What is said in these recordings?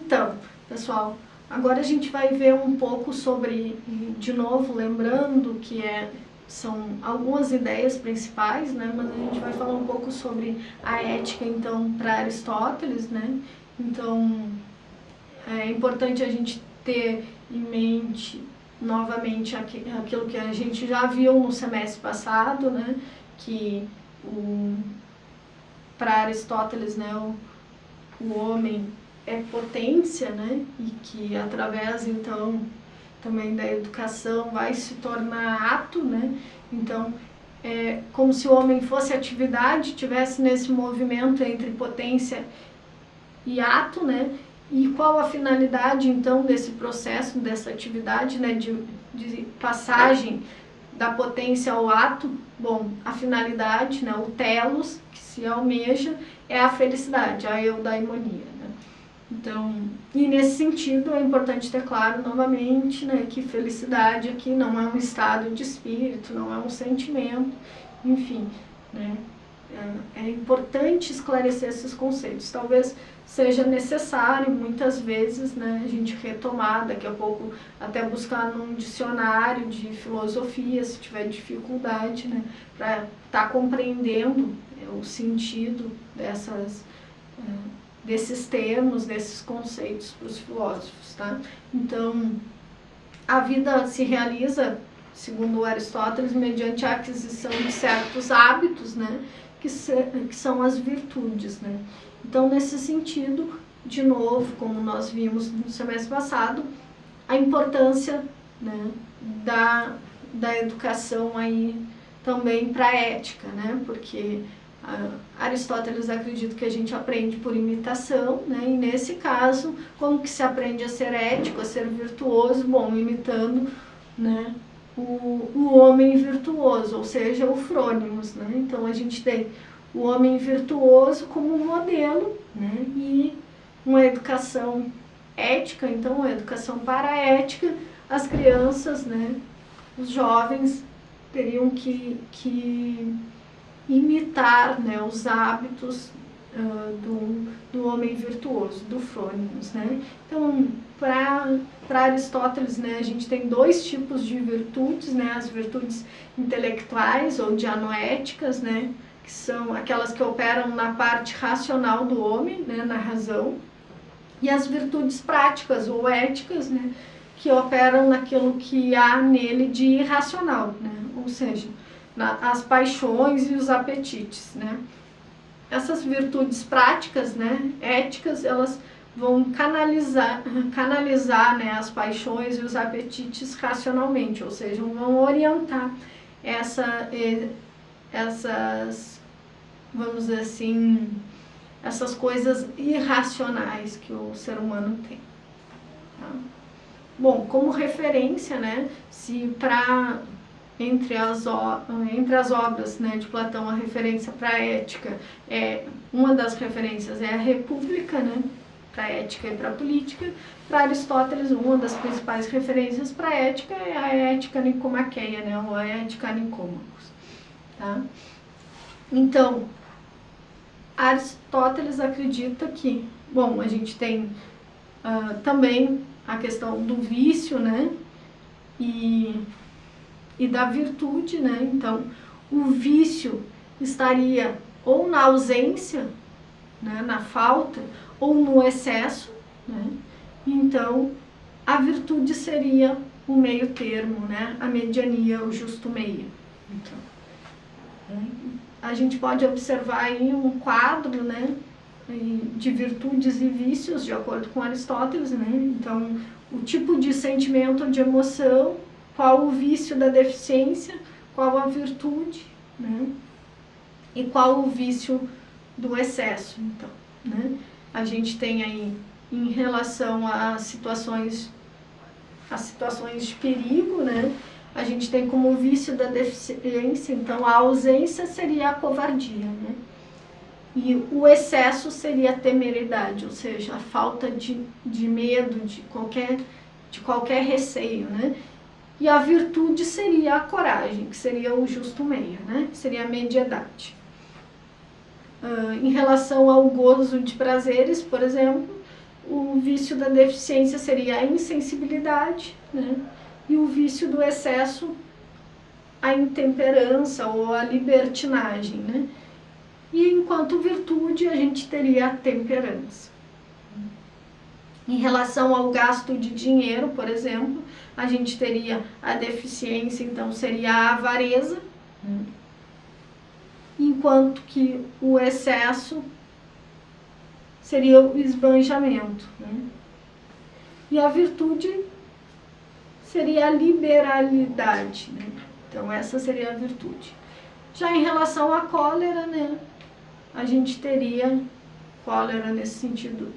Então, pessoal, agora a gente vai ver um pouco sobre, de novo, lembrando que são algumas ideias principais, né? Mas a gente vai falar um pouco sobre a ética, então, para Aristóteles, né? Então, é importante a gente ter em mente novamente aquilo que a gente já viu no semestre passado, né? Que para Aristóteles, né, o homem é potência, né? E que através, então, também da educação vai se tornar ato, né? Então, é como se o homem fosse atividade, tivesse nesse movimento entre potência e ato, né? E qual a finalidade, então, desse processo, dessa atividade, né, de passagem da potência ao ato? Bom, a finalidade, né, o telos, que se almeja, é a felicidade, a eudaimonia, né? Então, e nesse sentido é importante ter claro novamente, né, que felicidade aqui não é um estado de espírito, não é um sentimento, enfim, né? É importante esclarecer esses conceitos. Talvez seja necessário, muitas vezes, né, a gente retomar, daqui a pouco até buscar num dicionário de filosofia, se tiver dificuldade, né, para estar compreendendo o sentido desses termos, desses conceitos para os filósofos, tá? Então, a vida se realiza, segundo Aristóteles, mediante a aquisição de certos hábitos, né, que são as virtudes, né? Então, nesse sentido, de novo, como nós vimos no semestre passado, a importância, né, da educação aí também para a ética, né? Porque Aristóteles acredita que a gente aprende por imitação, né? E nesse caso, como que se aprende a ser ético, a ser virtuoso? Bom, imitando, né, o homem virtuoso, ou seja, o Frônimos, né? Então a gente tem o homem virtuoso como modelo, né? E uma educação ética, então a educação para a ética, as crianças, né, os jovens teriam que imitar, né, os hábitos do homem virtuoso, do Frônimos, né? Então, para Aristóteles, né, a gente tem dois tipos de virtudes, né? As virtudes intelectuais ou dianoéticas, né, que são aquelas que operam na parte racional do homem, né, na razão, e as virtudes práticas ou éticas, né, que operam naquilo que há nele de irracional, né? Ou seja, as paixões e os apetites, né? Essas virtudes práticas, né, éticas, elas vão canalizar, né, as paixões e os apetites racionalmente, ou seja, vão orientar essas, vamos dizer assim, essas coisas irracionais que o ser humano tem. Tá? Bom, como referência, né, se entre as obras, né, de Platão, a referência para a ética, uma das referências é a República, né, para a ética e para a política. Para Aristóteles, uma das principais referências para a ética é a ética nicomaqueia, né, ou a ética Nicômacos. Tá? Então, Aristóteles acredita que, bom, a gente tem também a questão do vício, né, e da virtude, né? Então, o vício estaria ou na ausência, né, na falta, ou no excesso, né? Então, a virtude seria o meio termo, né? A mediania, o justo meio. Então, a gente pode observar aí um quadro, né, de virtudes e vícios, de acordo com Aristóteles, né? Então, o tipo de sentimento, de emoção, qual o vício da deficiência, qual a virtude, né? E qual o vício do excesso, então, né? A gente tem aí, em relação a situações de perigo, né? A gente tem como vício da deficiência, então a ausência seria a covardia, né? E o excesso seria a temeridade, ou seja, a falta de medo, de qualquer receio, né? E a virtude seria a coragem, que seria o justo meio, né? Seria a mediedade. Em relação ao gozo de prazeres, por exemplo, o vício da deficiência seria a insensibilidade, né? E o vício do excesso, a intemperança ou a libertinagem, né? E enquanto virtude, a gente teria a temperança. Em relação ao gasto de dinheiro, por exemplo, a gente teria a deficiência, então seria a avareza, enquanto que o excesso seria o esbanjamento, né? E a virtude seria a liberalidade, né? Então essa seria a virtude. Já em relação à cólera, né, a gente teria cólera nesse sentido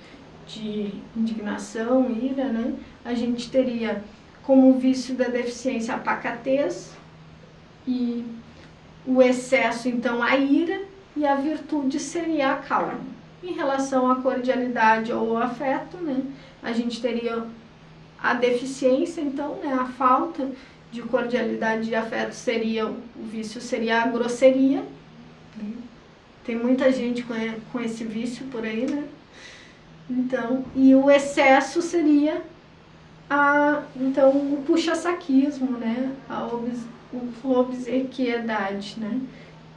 de indignação, ira, né? A gente teria como vício da deficiência a pacatez e o excesso, então, a ira, e a virtude seria a calma. Em relação à cordialidade ou ao afeto, né, a gente teria a deficiência, então, né, a falta de cordialidade e de afeto seria, o vício seria a grosseria. Tem muita gente com esse vício por aí, né? Então, e o excesso seria então, o puxa-saquismo, né? A obsequiedade, né?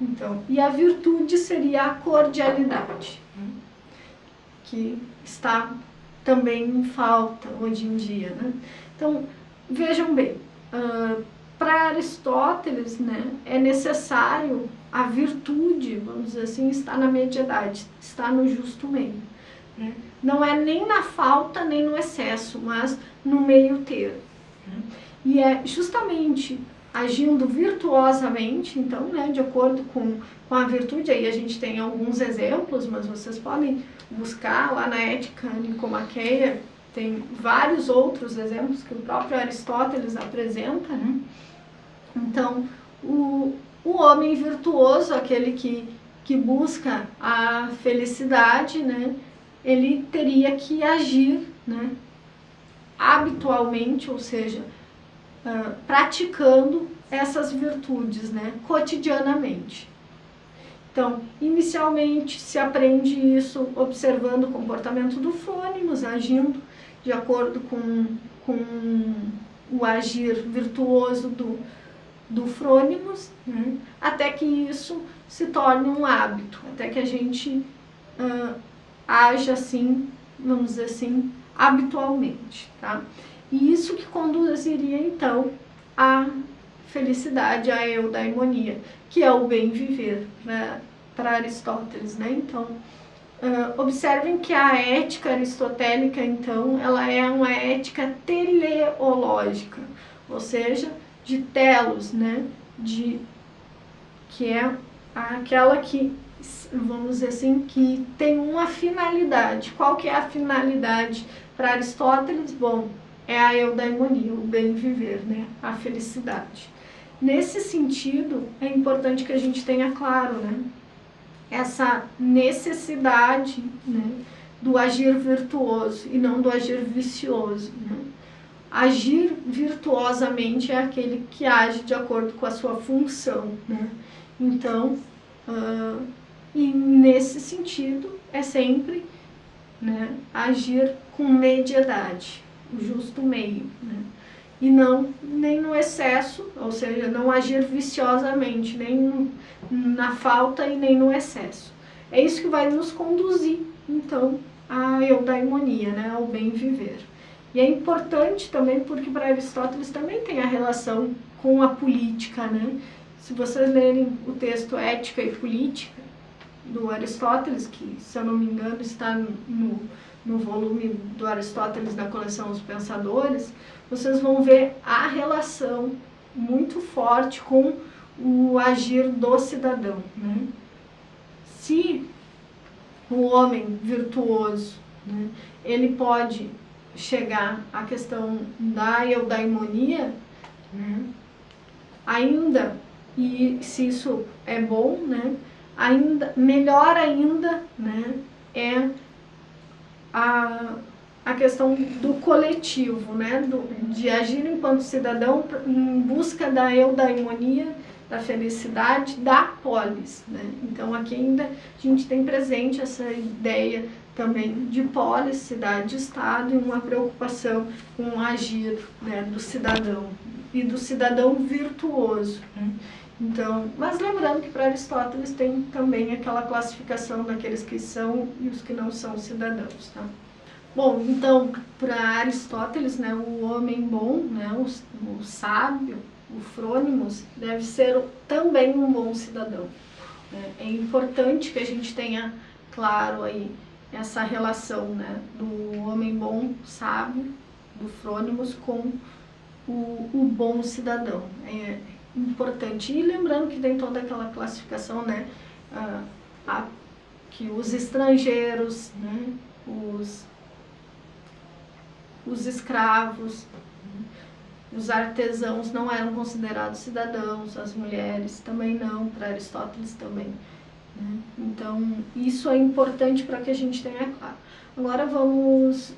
Então, e a virtude seria a cordialidade, que está também em falta hoje em dia, né? Então, vejam bem, para Aristóteles, né, é necessário a virtude, vamos dizer assim, estar na mediedade, estar no justo meio, né? Não é nem na falta, nem no excesso, mas no meio termo, né? E é justamente agindo virtuosamente, então, né, de acordo com a virtude, aí a gente tem alguns exemplos, mas vocês podem buscar lá na Ética Nicomaqueia, tem vários outros exemplos que o próprio Aristóteles apresenta, né? Então, o homem virtuoso, aquele que busca a felicidade, né, ele teria que agir, né, habitualmente, ou seja, praticando essas virtudes, né, cotidianamente. Então, inicialmente se aprende isso observando o comportamento do frônimos, agindo de acordo com o agir virtuoso do frônimos, né, até que isso se torne um hábito, até que a gente haja assim, vamos dizer assim, habitualmente, tá? E isso que conduziria então à felicidade, à eudaimonia, que é o bem viver, né, para Aristóteles, né? Então, observem que a ética aristotélica, então, ela é uma ética teleológica, ou seja, de telos, né? Que é aquela que, vamos dizer assim, que tem uma finalidade. Qual que é a finalidade para Aristóteles? Bom, é a eudaimonia, o bem viver, né? A felicidade. Nesse sentido, é importante que a gente tenha claro, né, essa necessidade, né, do agir virtuoso e não do agir vicioso, né? Agir virtuosamente é aquele que age de acordo com a sua função, né? Então, e nesse sentido, é sempre, né, agir com mediedade, o justo meio, né? E não nem no excesso, ou seja, não agir viciosamente, nem na falta e nem no excesso. É isso que vai nos conduzir, então, à eudaimonia, né, ao bem viver. E é importante também porque para Aristóteles também tem a relação com a política, né? Se vocês lerem o texto Ética e Política do Aristóteles, que, se eu não me engano, está no volume do Aristóteles da coleção Os Pensadores, vocês vão ver a relação muito forte com o agir do cidadão, né? Se o homem virtuoso, né, ele pode chegar à questão da eudaimonia, né, ainda, e se isso é bom, né, ainda, melhor ainda, né, é a questão do coletivo, né, de agir enquanto cidadão em busca da eudaimonia, da felicidade, da polis, né? Então aqui ainda a gente tem presente essa ideia também de polis, cidade, estado, e uma preocupação com o agir, né, do cidadão e do cidadão virtuoso, né? Então, mas lembrando que para Aristóteles tem também aquela classificação daqueles que são e os que não são cidadãos, tá? Bom, então, para Aristóteles, né, o homem bom, né, o sábio, o frônimos, deve ser também um bom cidadão, né? É importante que a gente tenha claro aí essa relação, né, do homem bom, sábio, do frônimos com o bom cidadão. É importante. E lembrando que tem toda aquela classificação, né, que os estrangeiros, né, os escravos, os artesãos não eram considerados cidadãos, as mulheres também não, para Aristóteles também, né? Então, isso é importante para que a gente tenha claro. Agora vamos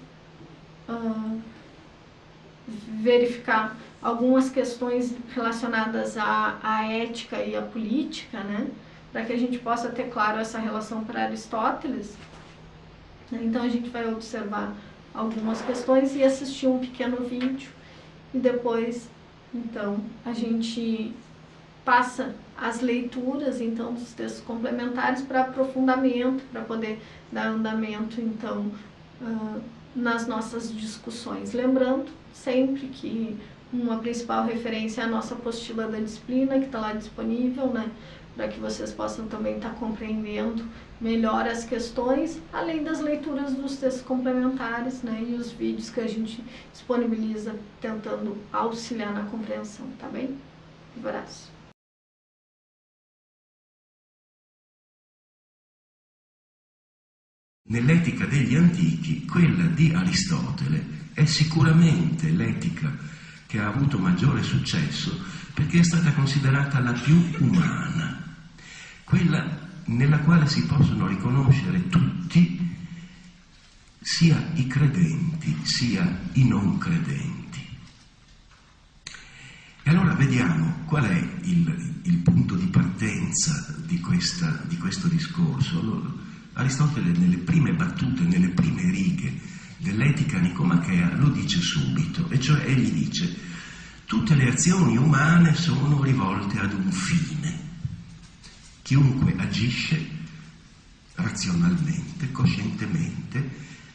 verificar algumas questões relacionadas à ética e à política, né? Para que a gente possa ter claro essa relação para Aristóteles. Então, a gente vai observar algumas questões e assistir um pequeno vídeo, e depois, então, a gente passa as leituras, então, dos textos complementares para aprofundamento, para poder dar andamento, então, nas nossas discussões. Lembrando sempre que uma principal referência é a nossa apostila da disciplina, que está lá disponível, né, para que vocês possam também estar compreendendo melhor as questões, além das leituras dos textos complementares, né, e os vídeos que a gente disponibiliza tentando auxiliar na compreensão, tá bem? Um abraço. Nell'etica degli antichi, quella di Aristotele è sicuramente l'etica che ha avuto maggiore successo perché è stata considerata la più umana, quella nella quale si possono riconoscere tutti, sia i credenti sia i non credenti. E allora vediamo qual è il punto di partenza di questo discorso. Allora, Aristotele nelle prime battute, nelle prime righe dell'Etica Nicomachea lo dice subito, e cioè egli dice: tutte le azioni umane sono rivolte ad un fine. Chiunque agisce razionalmente, coscientemente,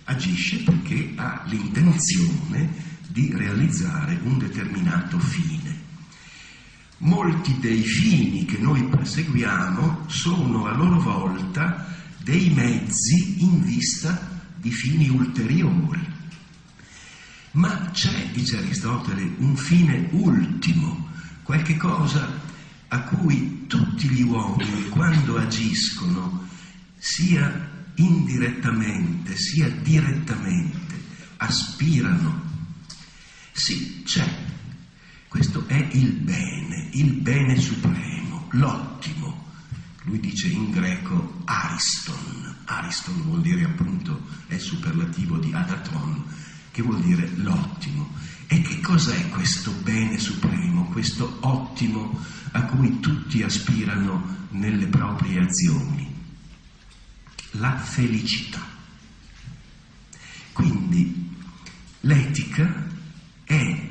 agisce perché ha l'intenzione di realizzare un determinato fine. Molti dei fini che noi perseguiamo sono a loro volta dei mezzi in vista di fini ulteriori. Ma c'è, dice Aristotele, un fine ultimo, qualche cosa a cui tutti gli uomini, quando agiscono, sia indirettamente, sia direttamente, aspirano. Sì, c'è. Questo è il bene supremo, l'ottimo. Lui dice in greco ariston. Ariston vuol dire appunto, è il superlativo di agaton, che vuol dire l'ottimo. E che cos'è questo bene supremo, questo ottimo a cui tutti aspirano nelle proprie azioni? La felicità. Quindi l'etica è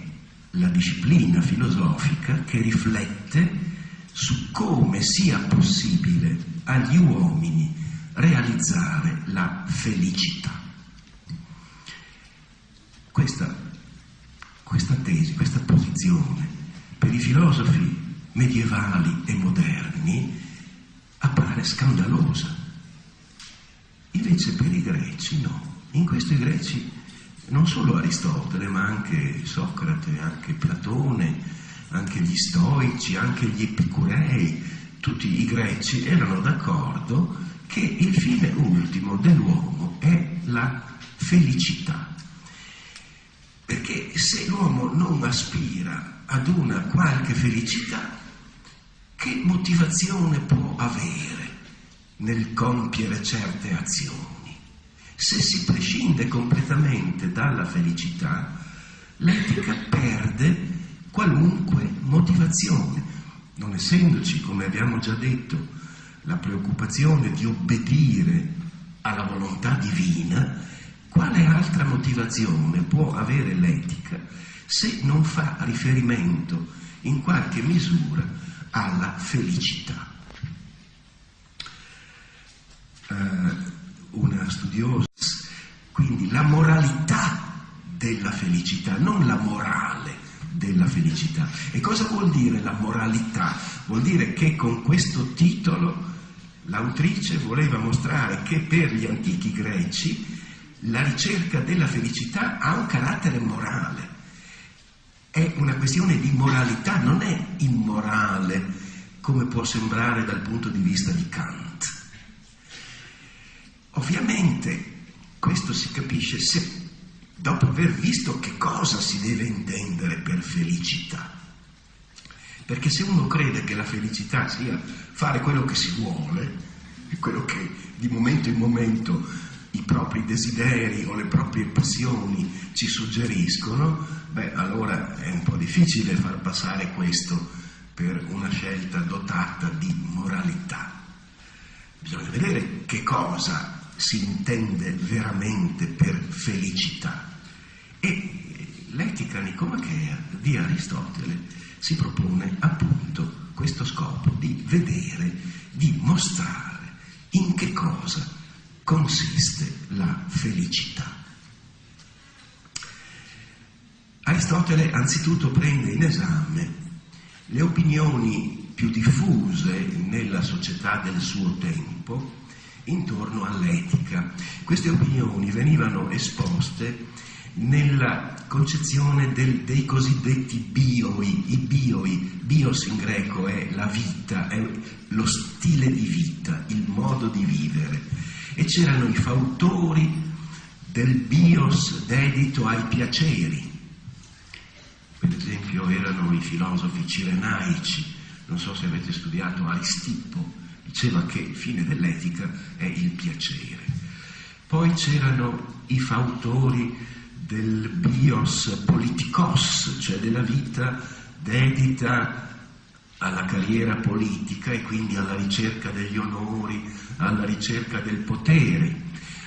la disciplina filosofica che riflette su come sia possibile agli uomini realizzare la felicità. Questa tesi, questa posizione, per i filosofi medievali e moderni appare scandalosa. Invece per i greci no. In questo i greci, non solo Aristotele, ma anche Socrate, anche Platone, anche gli stoici, anche gli epicurei, tutti i greci erano d'accordo che il fine ultimo dell'uomo è la felicità. Perché se l'uomo non aspira ad una qualche felicità, che motivazione può avere nel compiere certe azioni? Se si prescinde completamente dalla felicità, l'etica perde qualunque motivazione, non essendoci, come abbiamo già detto, la preoccupazione di obbedire alla volontà divina, quale altra motivazione può avere l'etica se non fa riferimento in qualche misura alla felicità? Una studiosa, quindi la moralità della felicità, non la morale della felicità. E cosa vuol dire la moralità? Vuol dire che con questo titolo l'autrice voleva mostrare che per gli antichi greci la ricerca della felicità ha un carattere morale. È una questione di moralità, non è immorale come può sembrare dal punto di vista di Kant. Ovviamente questo si capisce se dopo aver visto che cosa si deve intendere per felicità. Perché se uno crede che la felicità sia fare quello che si vuole, quello che di momento in momento i propri desideri o le proprie passioni ci suggeriscono, allora è un po' difficile far passare questo per una scelta dotata di moralità. Bisogna vedere che cosa si intende veramente per felicità. E l'etica nicomachea di Aristotele si propone appunto questo scopo di vedere, di mostrare in che cosa consiste la felicità. Aristotele anzitutto prende in esame le opinioni più diffuse nella società del suo tempo intorno all'etica. Queste opinioni venivano esposte nella concezione dei cosiddetti bioi. I bios in greco è la vita, è lo stile di vita, il modo di vivere. E c'erano i fautori del bios dedito ai piaceri. Per esempio erano i filosofi cirenaici, non so se avete studiato Aristippo, diceva che il fine dell'etica è il piacere. Poi c'erano i fautori del bios politikos, cioè della vita dedita alla carriera politica e quindi alla ricerca degli onori, alla ricerca del potere.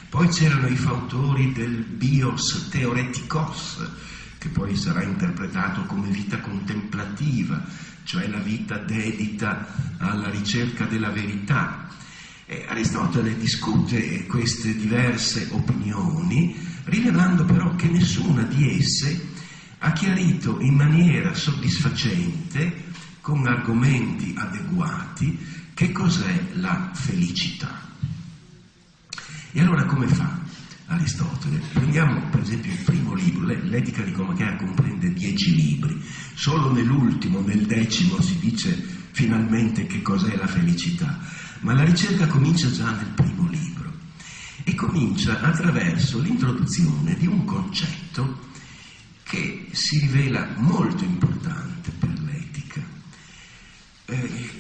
Poi c'erano i fautori del bios theoretikos, che poi sarà interpretato come vita contemplativa, cioè la vita dedita alla ricerca della verità. E Aristotele discute queste diverse opinioni, rilevando però che nessuna di esse ha chiarito in maniera soddisfacente, con argomenti adeguati, che cos'è la felicità. E allora come fa Aristotele? Prendiamo per esempio il primo libro, l'Etica Nicomachea comprende 10 libri, solo nell'ultimo, nel 10° si dice finalmente che cos'è la felicità, ma la ricerca comincia già nel primo libro e comincia attraverso l'introduzione di un concetto che si rivela molto importante per l'etica.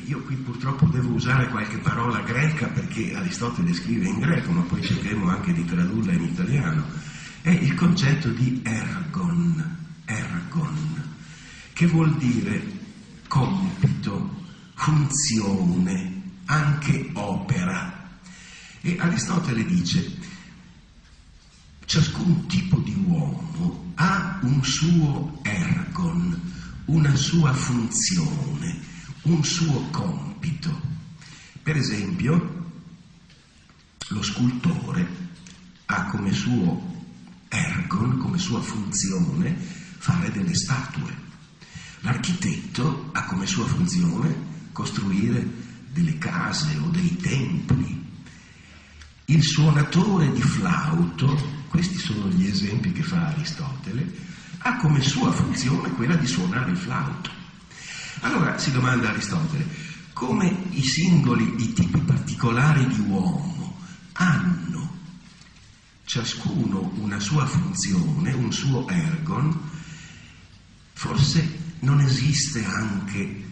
Io qui purtroppo devo usare qualche parola greca perché Aristotele scrive in greco, ma poi cercheremo anche di tradurla in italiano. È il concetto di ergon, che vuol dire compito, funzione, anche opera. E Aristotele dice: ciascun tipo di uomo ha un suo ergon, una sua funzione, un suo compito. Per esempio, lo scultore ha come suo ergon, come sua funzione, fare delle statue. L'architetto ha come sua funzione costruire delle case o dei templi. Il suonatore di flauto, questi sono gli esempi che fa Aristotele, ha come sua funzione quella di suonare il flauto. Allora si domanda Aristotele, come i tipi particolari di uomo hanno ciascuno una sua funzione, un suo ergon, forse non esiste anche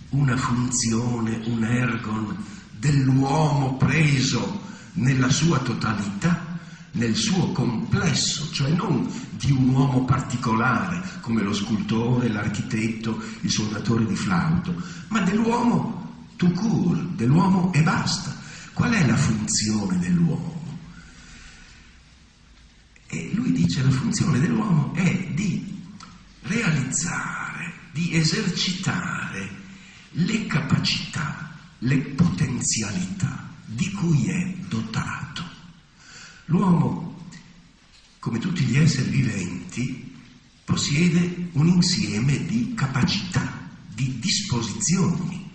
una funzione, un ergon dell'uomo preso nella sua totalità, nel suo complesso, cioè non di un uomo particolare come lo scultore, l'architetto, il suonatore di flauto, ma dell'uomo tout court, dell'uomo e basta. Qual è la funzione dell'uomo? dice la funzione dell'uomo è di realizzare, di esercitare le capacità, le potenzialità di cui è dotato. L'uomo, come tutti gli esseri viventi, possiede un insieme di capacità, di disposizioni.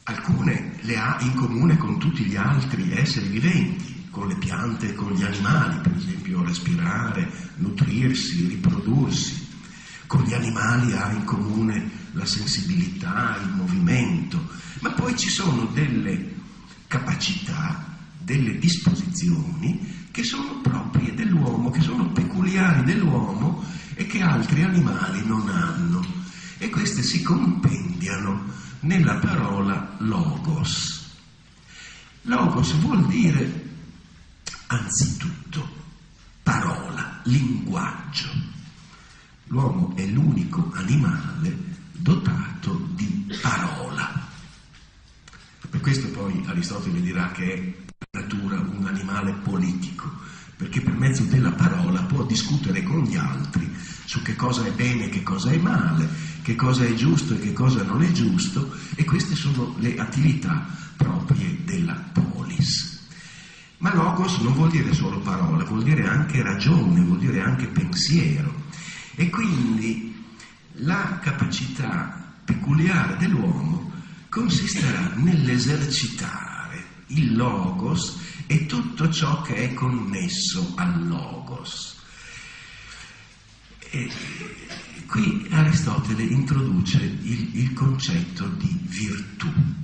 Alcune le ha in comune con tutti gli altri esseri viventi, con le piante e con gli animali, per esempio respirare, nutrirsi, riprodursi. Con gli animali ha in comune la sensibilità, il movimento, ma poi ci sono delle capacità, delle disposizioni che sono proprie dell'uomo, che sono peculiari dell'uomo e che altri animali non hanno. E queste si compendiano nella parola logos. Logos vuol dire anzitutto parola, linguaggio. L'uomo è l'unico animale dotato di parola. Per questo poi Aristotele dirà che è per natura un animale politico, perché per mezzo della parola può discutere con gli altri su che cosa è bene e che cosa è male, che cosa è giusto e che cosa non è giusto, e queste sono le attività proprie della polis. Ma logos non vuol dire solo parola, vuol dire anche ragione, vuol dire anche pensiero. E quindi la capacità peculiare dell'uomo consisterà nell'esercitare il logos e tutto ciò che è connesso al logos. E qui Aristotele introduce il concetto di virtù.